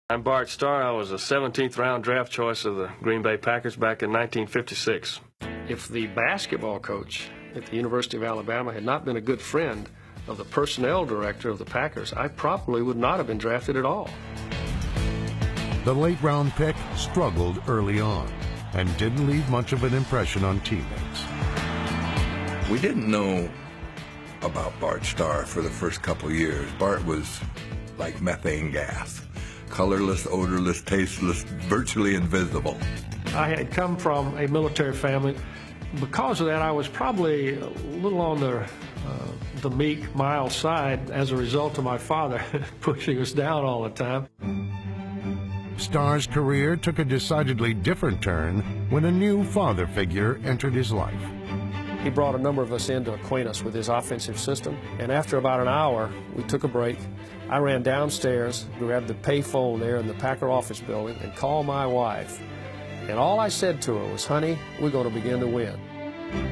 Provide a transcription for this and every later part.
I'm Bart Starr. I was a 17th round draft choice of the Green Bay Packers back in 1956. If the basketball coach at the University of Alabama had not been a good friend of the personnel director of the Packers, I probably would not have been drafted at all. The late round pick struggled early on and didn't leave much of an impression on teammates. We didn't know about Bart Starr for the first couple of years. Bart was like methane gas. Colorless, odorless, tasteless, virtually invisible. I had come from a military family. Because of that, I was probably a little on the meek, mild side as a result of my father pushing us down all the time. Starr's career took a decidedly different turn when a new father figure entered his life. He brought a number of us in to acquaint us with his offensive system, and after about an hour, we took a break. I ran downstairs, grabbed the pay phone there in the Packer office building, and called my wife. And all I said to her was, "Honey, we're going to begin to win."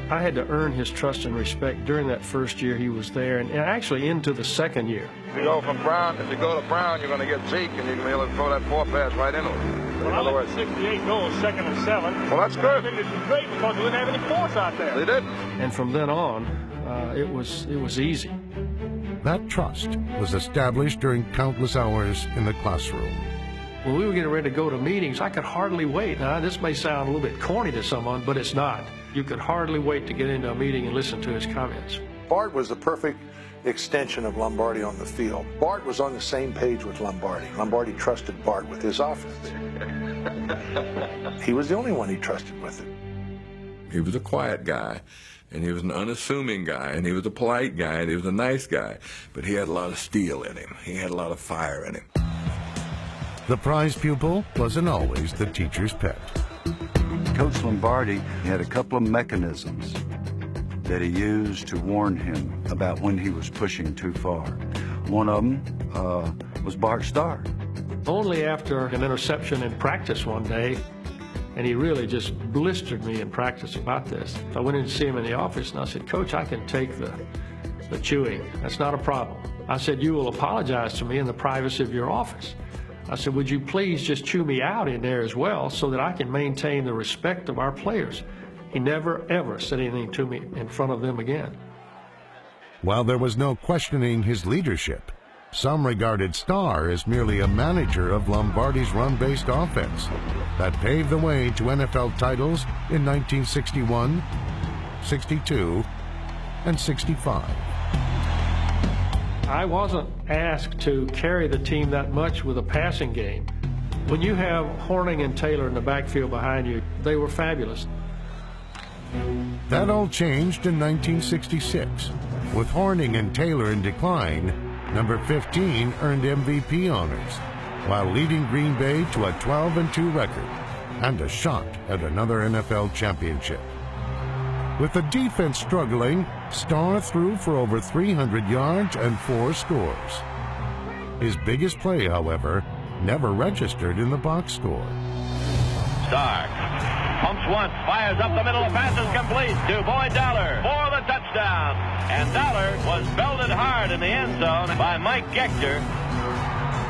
I had to earn his trust and respect during that first year he was there, and actually into the second year. If you go to Brown, you're going to get Zeke, and you're going to be able to throw that four pass right into it. Well, I let the 68 goals, 2nd and 7. Well, that's good. I think this is great because we didn't have any force out there. They did. And from then on, it was easy. That trust was established during countless hours in the classroom. When we were getting ready to go to meetings, I could hardly wait. Now, this may sound a little bit corny to someone, but it's not. You could hardly wait to get into a meeting and listen to his comments. Bart was the perfect extension of Lombardi on the field. Bart was on the same page with Lombardi. Lombardi trusted Bart with his offense. He was the only one he trusted with it. He was a quiet guy, and he was an unassuming guy, and he was a polite guy, and he was a nice guy, but he had a lot of steel in him. He had a lot of fire in him. The prize pupil wasn't always the teacher's pet. Coach Lombardi had a couple of mechanisms that he used to warn him about when he was pushing too far. One of them was Bart Starr. Only after an interception in practice one day, and he really just blistered me in practice about this. I went in to see him in the office, and I said, "Coach, I can take the chewing. That's not a problem." I said, "You will apologize to me in the privacy of your office." I said, "Would you please just chew me out in there as well so that I can maintain the respect of our players?" He never, ever said anything to me in front of them again. While there was no questioning his leadership, some regarded Starr as merely a manager of Lombardi's run-based offense that paved the way to NFL titles in 1961, 62, and 65. I wasn't asked to carry the team that much with a passing game. When you have Horning and Taylor in the backfield behind you, they were fabulous. That all changed in 1966. With Horning and Taylor in decline, number 15 earned MVP honors, while leading Green Bay to a 12-2 record and a shot at another NFL championship. With the defense struggling, Starr threw for over 300 yards and 4 scores. His biggest play, however, never registered in the box score. Starr pumps once, fires up the middle, the pass is complete to Boyd Dollar for the touchdown. And Dollar was belted hard in the end zone by Mike Gector.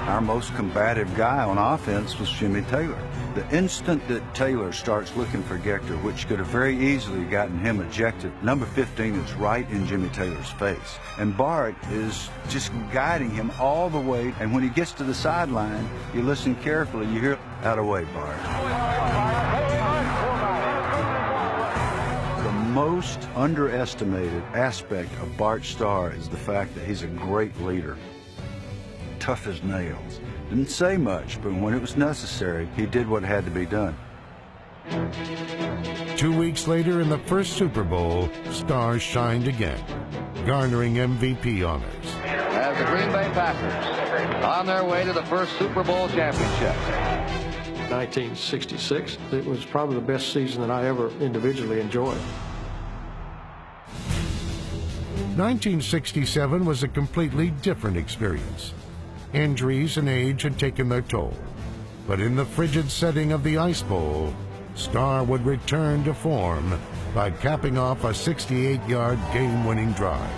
Our most combative guy on offense was Jimmy Taylor. The instant that Taylor starts looking for Gector, which could have very easily gotten him ejected, number 15 is right in Jimmy Taylor's face. And Bart is just guiding him all the way. And when he gets to the sideline, you listen carefully, you hear, "Out of the way, Bart." The most underestimated aspect of Bart Starr is the fact that he's a great leader. Tough as nails. Didn't say much, but when it was necessary, he did what had to be done. 2 weeks later, in the first Super Bowl, Starr shined again, garnering MVP honors. As the Green Bay Packers on their way to the first Super Bowl championship. 1966, it was probably the best season that I ever individually enjoyed. 1967 was a completely different experience. Injuries and age had taken their toll, but in the frigid setting of the Ice Bowl, Starr would return to form by capping off a 68-yard game-winning drive.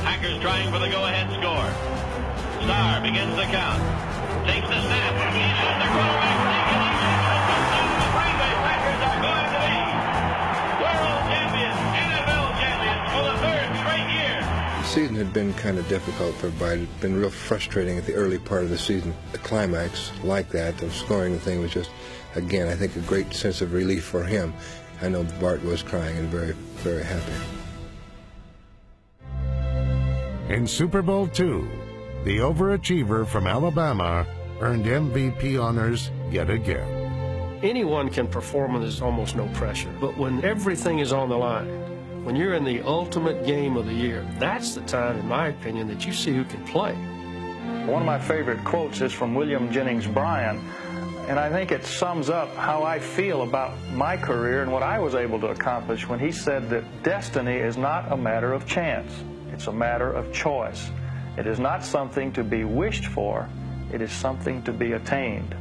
Packers trying for the go-ahead score. Starr begins the count, takes the had been kind of difficult for Bart. It had been real frustrating at the early part of the season. The climax, like that, the scoring thing was just, again, I think a great sense of relief for him. I know Bart was crying and very, very happy. In Super Bowl II, the overachiever from Alabama earned MVP honors yet again. Anyone can perform when there's almost no pressure, but when everything is on the line, when you're in the ultimate game of the year, that's the time, in my opinion, that you see who can play. One of my favorite quotes is from William Jennings Bryan, and I think it sums up how I feel about my career and what I was able to accomplish when he said that destiny is not a matter of chance. It's a matter of choice. It is not something to be wished for. It is something to be attained.